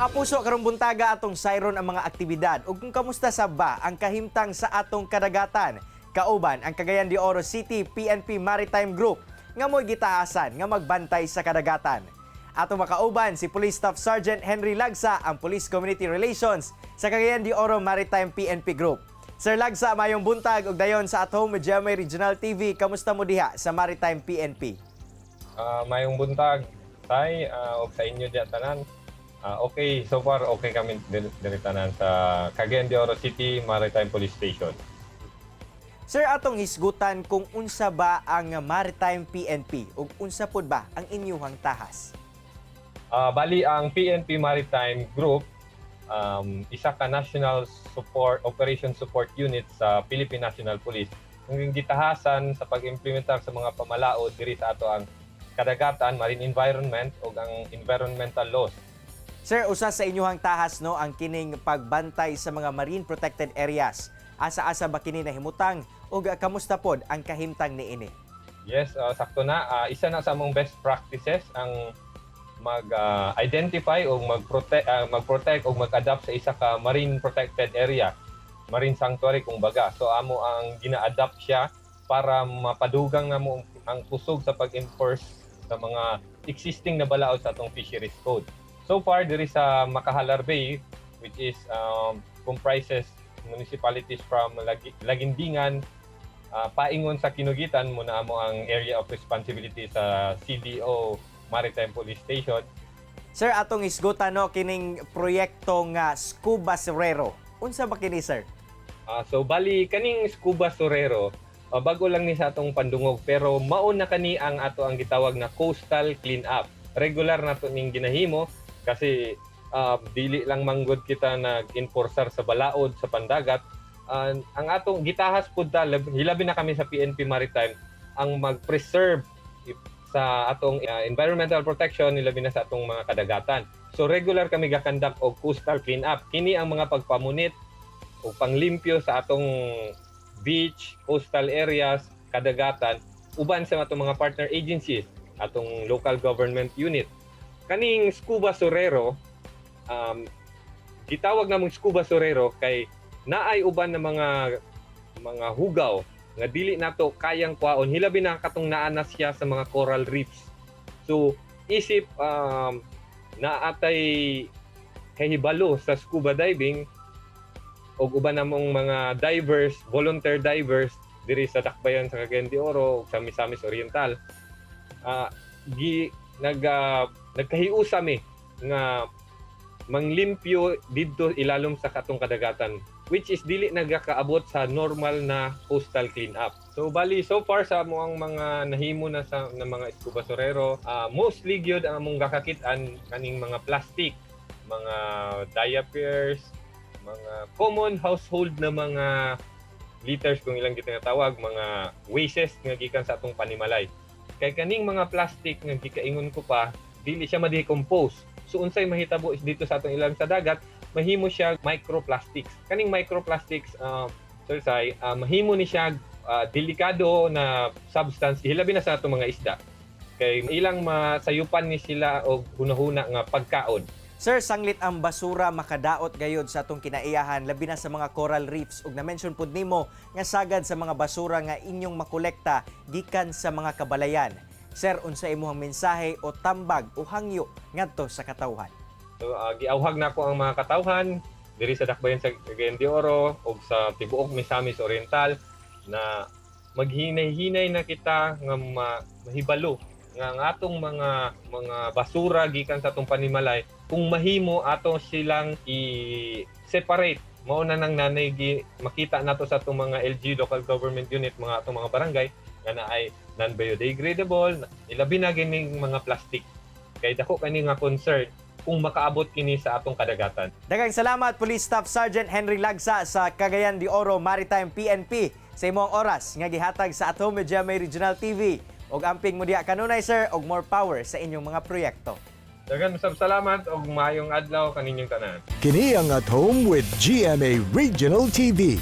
Mga kapuso, karong buntaga atong sayron ang mga aktibidad ug kung kamusta sa ba ang kahimtang sa atong kadagatan. Kauban ang Cagayan de Oro City PNP Maritime Group nga mo'y gitaasan nga magbantay sa kadagatan. Atong makauban si Police Staff Sergeant Henry Lagsa, ang Police Community Relations sa Cagayan de Oro Maritime PNP Group. Sir Lagsa, mayong buntag ug dayon sa At Home with GMA Regional TV. Kamusta mo diha sa Maritime PNP? Mayong buntag, tay, o sa inyo diya tanan. Okay, so far okay kami diritanan sa Cagayan de Oro City Maritime Police Station. Sir, atong hisgutan kung unsa ba ang Maritime PNP ug unsa pud ba ang inyuhang tahas? Bali, ang PNP Maritime Group, isa ka National Operation Support Unit sa Philippine National Police. Ang gitahasan sa pag-implementar sa mga pamalaod diri sa ato ang kadagatan, marine environment ug ang environmental laws. Sir, usa sa inyuhang tahas no ang kining pagbantay sa mga marine protected areas. Asa-asa ba kini nahimutang ug kamusta pod ang kahimtang niini? Yes, sakto na. Isa na sa among best practices ang mag-identify o mag-protect o mag-adapt sa isa ka marine protected area, marine sanctuary kung baga. So amo ang gina-adapt siya para mapadugang na mo ang kusog sa pag-enforce sa mga existing na balaod sa atong fisheries code. So far, diri sa Makahalar Bay, which is comprises municipalities from Lagindingan, paingon sa Kinugitan, muna mo ang area of responsibility sa CDO Maritime Police Station. Sir, atong isgutan no kining proyekto nga Scuba Sorero. Unsa ba kini, sir? So bali kaning Scuba Sorero, bago lang ni sa atong pandungog, pero mauna kani ang ato ang gitawag na coastal cleanup. Regular na to ning ginahimo kasi dili lang manggod kita nag-enforcer sa balaod sa pandagat. Ang atong gitahas pud ta, hilabi na kami sa PNP Maritime ang mag-preserve sa atong environmental protection, hilabi na sa atong mga kadagatan. So regular kami gakandak og coastal cleanup. Kini ang mga pagpamunit o panglimpyo sa atong beach, coastal areas, kadagatan, uban sa atong mga partner agencies, atong local government unit. Kaning Scuba Sorero, gitawag namong Scuba Sorero kay naay uban na mga hugaw nga dili nato kayang kwaon, hilabi na katong naa na siya sa mga coral reefs. So isip naatay kahibalo sa scuba diving o uban namong mga divers, volunteer divers diri sa Dakbayan sa Cagayan de Oro ug sa Misamis Oriental. Nagkahiusa mi nga manglimpyo didto ilalom sa katong kadagatan, which is dili nagakaabot sa normal na coastal cleanup. So bali, so far sa among mga nahimo na sa na mga Scuba Sorero, mostly gyud ang among gakakit-an kaning mga plastic, mga diapers, mga common household na mga litters kung ilang gitinatawag, mga wastes nga gikan sa atong panimalay. Kay kaning mga plastic nga gikaingon ko pa, dili siya ma-decompose. So unsay mahitabo is dito sa atong ilang sa dagat, mahimo siya microplastics. Kaning microplastics, Sir Sai, mahimo ni siya delikado na substance, hilabi na sa atong mga isda. Kay ilang masayupan ni sila og hunahuna nga pagkaon. Sir, sanglit ang basura makadaot gayod sa atong kinaiyahan, labi na sa mga coral reefs ug na-mention pud nimo nga sagad sa mga basura nga inyong makolekta gikan sa mga kabalayan. Sir, unsa imong mensahe o tambag o hangyo ngadto sa katawhan? So giawhag na ko ang mga katawhan diri sa Dakbayan sa Cagayan de Oro ug sa tibuok Misamis Oriental na maghinay-hinay na kita nga mahibalo nga ang atong mga basura gikan sa atong panimalay, kung mahimo ato silang i-separate. Mao na nang nanay makita nato sa atong mga LG, local government unit, mga atong mga barangay nga naay non-biodegradable, ilabi na gining mga plastic. Kay dako kani nga concern kung makaabot kini sa atong kadagatan. Daghang salamat, Police Staff Sergeant Henry Lagsa sa Cagayan de Oro Maritime PNP sa imong oras nga gihatag sa At Home with GMA Regional TV. Og amping mo diha kanunay, sir, og more power sa inyong mga proyekto. Daghang salamat og maayong adlaw kaninyong tanan. Kini ang At Home with GMA Regional TV.